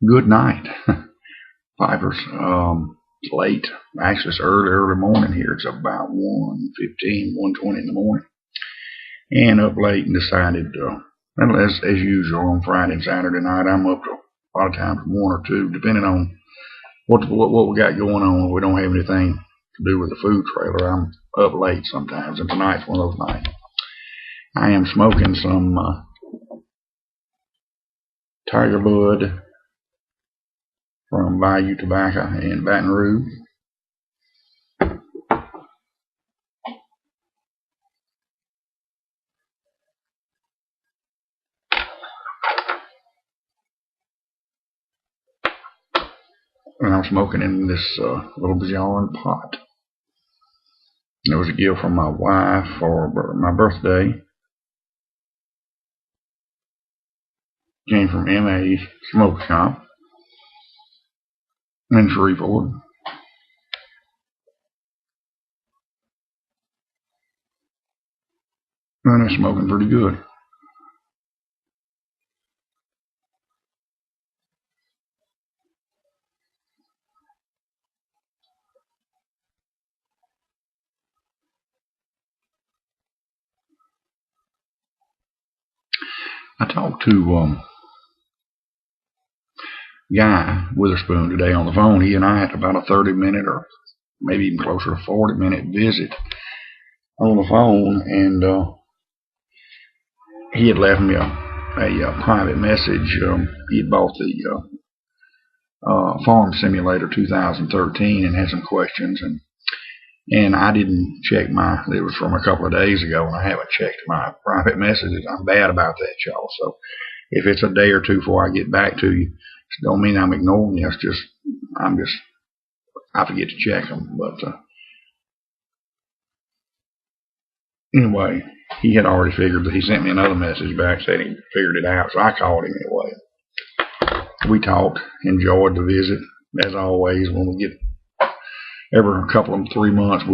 Good night, Pipers. It's late. Actually, it's early morning here. It's about 1:15, 1:20 in the morning. And up late and decided, as usual on Friday and Saturday night, I'm up to a lot of times 1 or 2, depending on what we got going on. If we don't have anything to do with the food trailer, I'm up late sometimes, and tonight's one of those nights. I am smoking some Tiger Bud from Bayou Tobacco in Baton Rouge. And I'm smoking in this little Bjorn pot. It was a gift from my wife for my birthday. Came from M.A. Smoke Shop in Shreveport. And it's smoking pretty good. I talked to Guy Witherspoon today on the phone. He and I had about a 30-minute or maybe even closer to 40-minute visit on the phone, and he had left me a private message. He had bought the Farm Simulator 2013 and had some questions, and I didn't check it was from a couple of days ago, and I haven't checked my private messages. I'm bad about that, y'all. So if it's a day or two before I get back to you, it don't mean I'm ignoring you. It's just I forget to check them. But anyway, he had already figured that. He sent me another message back saying he figured it out. So I called him anyway. We talked, enjoyed the visit as always. When we get every 2 or 3 months,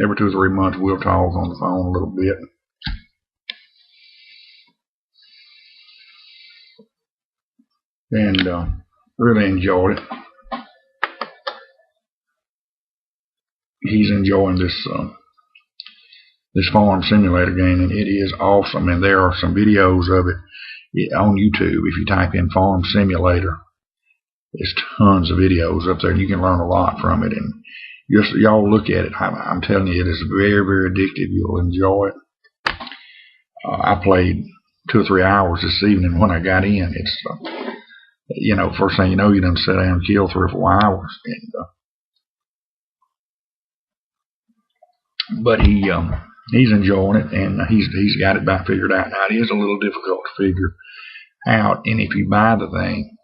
every 2 or 3 months we'll talk on the phone a little bit. And really enjoyed it. He's enjoying this Farm Simulator game, and it is awesome. And there are some videos of it on YouTube. If you type in Farm Simulator, there's tons of videos up there, and you can learn a lot from it. And just y'all look at it. I'm telling you, it is very, very addictive. You'll enjoy it. I played 2 or 3 hours this evening when I got in. It's first thing you know, you done sit down and kill 3 or 4 hours. But he's enjoying it, and he's got it about figured out. Now, it is a little difficult to figure out, and if you buy the thing,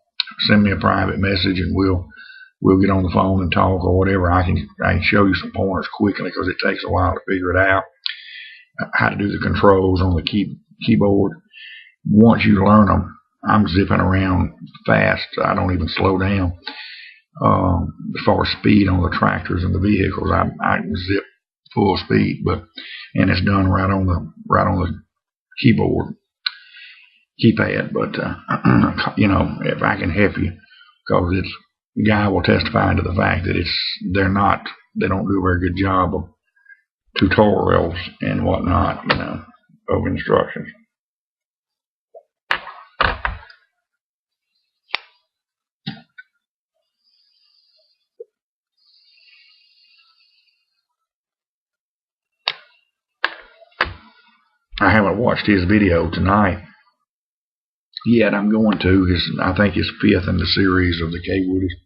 send me a private message, and we'll get on the phone and talk or whatever. I can show you some pointers quickly, because it takes a while to figure it out. How to do the controls on the keyboard. Once you learn them, I'm zipping around fast. I don't even slow down. As far as speed on the tractors and the vehicles, I can zip full speed, and it's done right on the keypad. But if I can help you, because the guy will testify to the fact that they don't do a very good job of tutorials and whatnot, of instructions. I haven't watched his video tonight yet. I'm going to. I think his 5th in the series of the K-Woodies.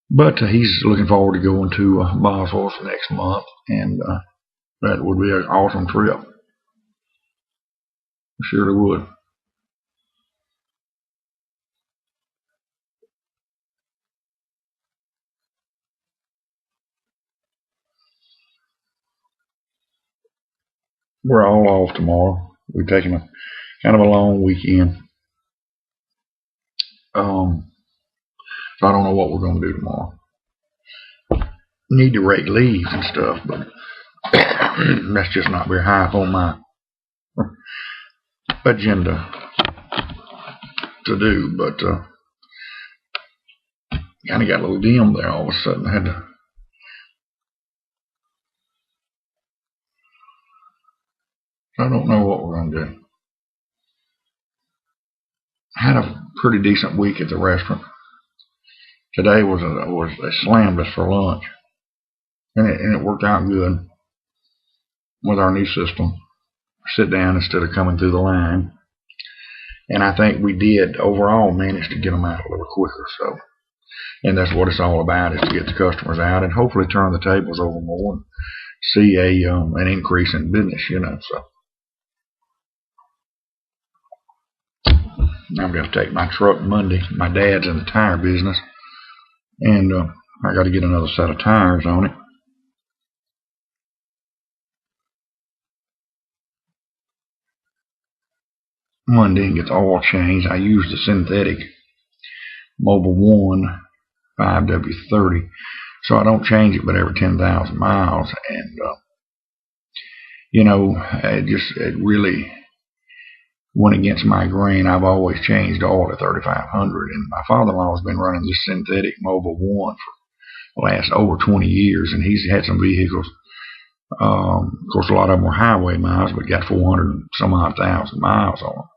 But he's looking forward to going to Boswell's next month, and that would be an awesome trip. Surely would. We're all off tomorrow. We're taking a kind of a long weekend. So I don't know what we're going to do tomorrow. Need to rake leaves and stuff, but that's just not very high up on my agenda to do. But kind of got a little dim there all of a sudden. I don't know what we're going to do. I had a pretty decent week at the restaurant. Today they slammed us for lunch, and it worked out good with our new system. Sit down instead of coming through the line, and I think we did overall manage to get them out a little quicker. So, and that's what it's all about, is to get the customers out and hopefully turn the tables over more and see an increase in business. So. I'm going to take my truck Monday. My dad's in the tire business, and I got to get another set of tires on it. Monday and get the oil changed. I use the synthetic Mobil 1 5W30, so I don't change it but every 10,000 miles. And it really went against my grain. I've always changed oil at 3,500, and my father-in-law has been running this synthetic Mobil 1 for the last over 20 years, and he's had some vehicles. Of course, a lot of them were highway miles, but got 400 and some odd thousand miles on them.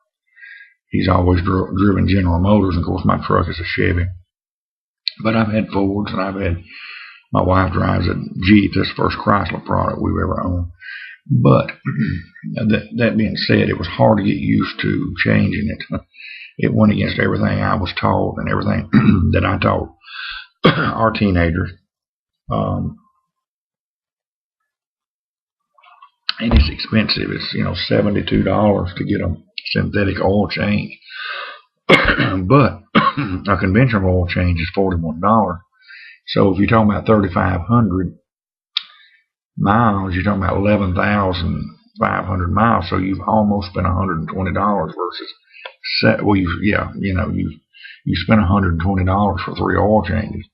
He's always driven General Motors, and of course, my truck is a Chevy. But I've had Fords, and my wife drives a Jeep. This first Chrysler product we've ever owned. But that being said, it was hard to get used to changing it. It went against everything I was taught and everything that I taught our teenagers. And it's expensive. It's $72 to get a synthetic oil change. But a conventional oil change is $41. So if you're talking about 3,500 miles, you're talking about 11,500 miles. So you've almost spent $120 versus you spent $120 for 3 oil changes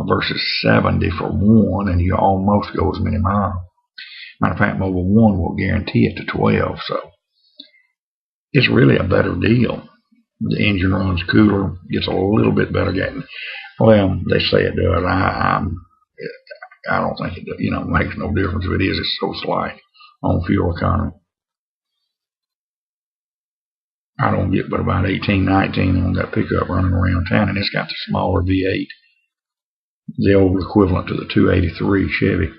versus $70 for 1, and you almost go as many miles. Matter of fact, Mobil 1 will guarantee it to 12, so it's really a better deal. The engine runs cooler, gets a little bit better getting. Well, they say it does. I don't think it makes no difference if it is. It's so slight on fuel economy. I don't get but about 18, 19 on that pickup running around town, and it's got the smaller V8, the old equivalent to the 283 Chevy.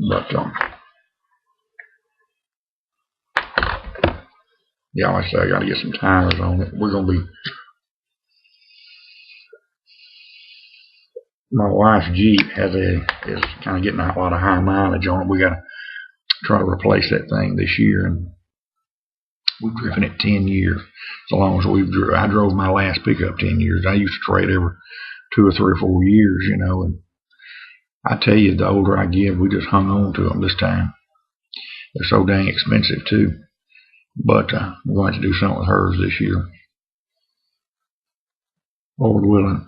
But yeah, like I say, I got to get some tires on it. We're gonna be. My wife's Jeep is kind of getting a lot of high mileage on it. We got to try to replace that thing this year, and we've driven it 10 years. As long as I drove my last pickup 10 years. I used to trade every 2 or 3 or 4 years, and I tell you, the older I get, we just hung on to them this time. They're so dang expensive too. But we're going to do something with hers this year, Lord willing.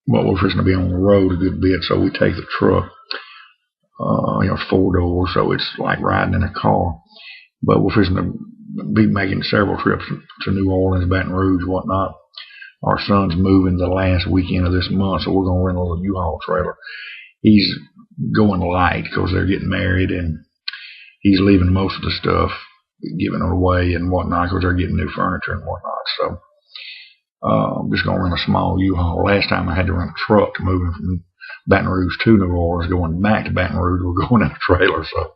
But we're fixing to be on the road a good bit, so we take the truck. It's 4 doors, so it's like riding in a car. But we're fixing to be making several trips to New Orleans, Baton Rouge, whatnot. Our son's moving the last weekend of this month, so we're going to rent a little U-Haul trailer. He's going light because they're getting married, and he's leaving most of the stuff, giving it away and whatnot, because they're getting new furniture and whatnot. So I'm just going to rent a small U-Haul. Last time I had to rent a truck moving from Baton Rouge to New Orleans. Going back to Baton Rouge, we're going in a trailer. So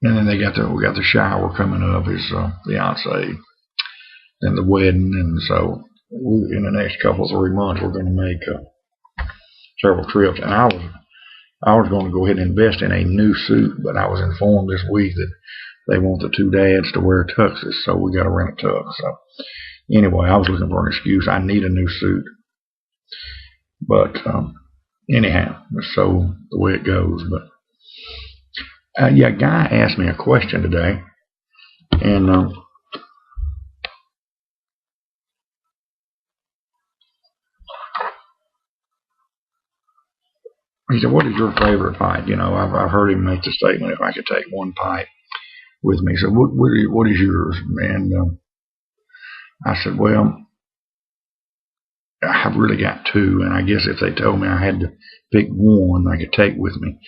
and then we got the shower coming up, his fiance, and the wedding, and so in the next couple of 3 months we're going to make several trips. And I was going to go ahead and invest in a new suit, but I was informed this week that they want the 2 dads to wear tuxes, so we got to rent a tux. So anyway, I was looking for an excuse. I need a new suit, but anyhow, it's so the way it goes. But yeah, a guy asked me a question today, And he said, "What is your favorite pipe?" You know, I've heard him make the statement, if I could take one pipe with me. So what is yours? And I said, well, I've really got two, and I guess if they told me I had to pick one I could take with me,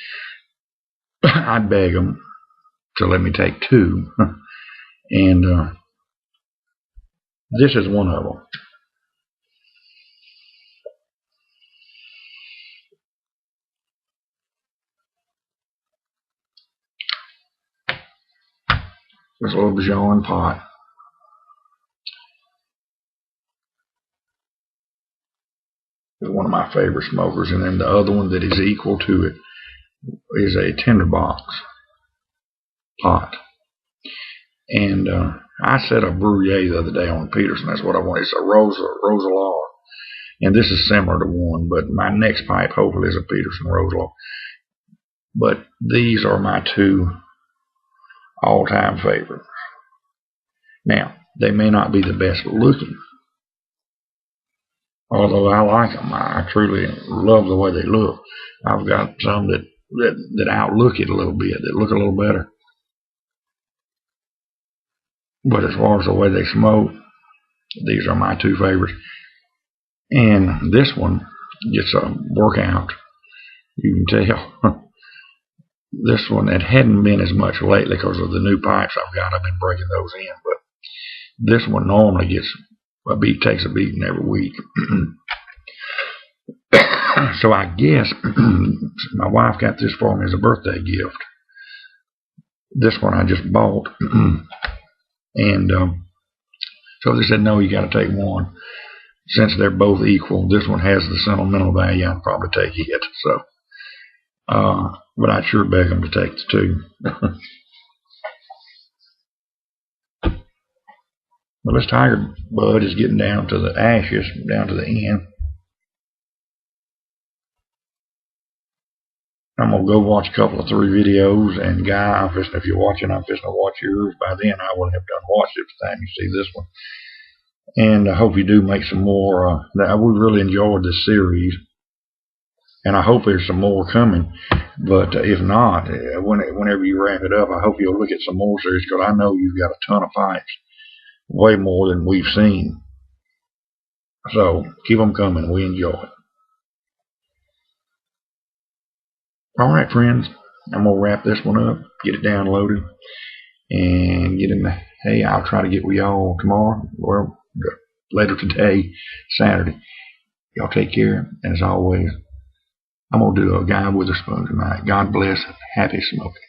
I'd beg them to let me take two. And this is one of them. This little Bajon pot. Is one of my favorite smokers, and then the other one that is equal to it is a tinderbox pot. And I set a Brouillet the other day on Peterson. That's what I wanted. It's a Roselar. And this is similar to one, but my next pipe hopefully is a Peterson Roselar. But these are my two all-time favorites. Now, they may not be the best looking, although I like them. I truly love the way they look. I've got some that outlook it a little bit, that look a little better. But as far as the way they smoke, these are my two favorites. And this one gets a workout. You can tell. This one, it hadn't been as much lately because of the new pipes I've got. I've been breaking those in. But this one normally takes a beating every week. So I guess my wife got this for me as a birthday gift. This one I just bought. And so they said, no, you got to take one. Since they're both equal, this one has the sentimental value. I'd probably take it. So, but I'd sure beg them to take the two. Well, this Tiger Bud is getting down to the ashes, down to the end. I'm going to go watch a couple of 3 videos, and Guy, if you're watching, I'm fixing to watch yours. By then, I will have done watched it by the time you see this one. And I hope you do make some more. We really enjoyed this series, and I hope there's some more coming. But if not, whenever you wrap it up, I hope you'll look at some more series, because I know you've got a ton of pipes, way more than we've seen. So keep them coming. We enjoy it. All right, friends, I'm going to wrap this one up, get it downloaded, and get in the hay. I'll try to get with y'all tomorrow, or later today, Saturday. Y'all take care, and as always, I'm going to do a Guy Witherspoon tonight. God bless, happy smoking.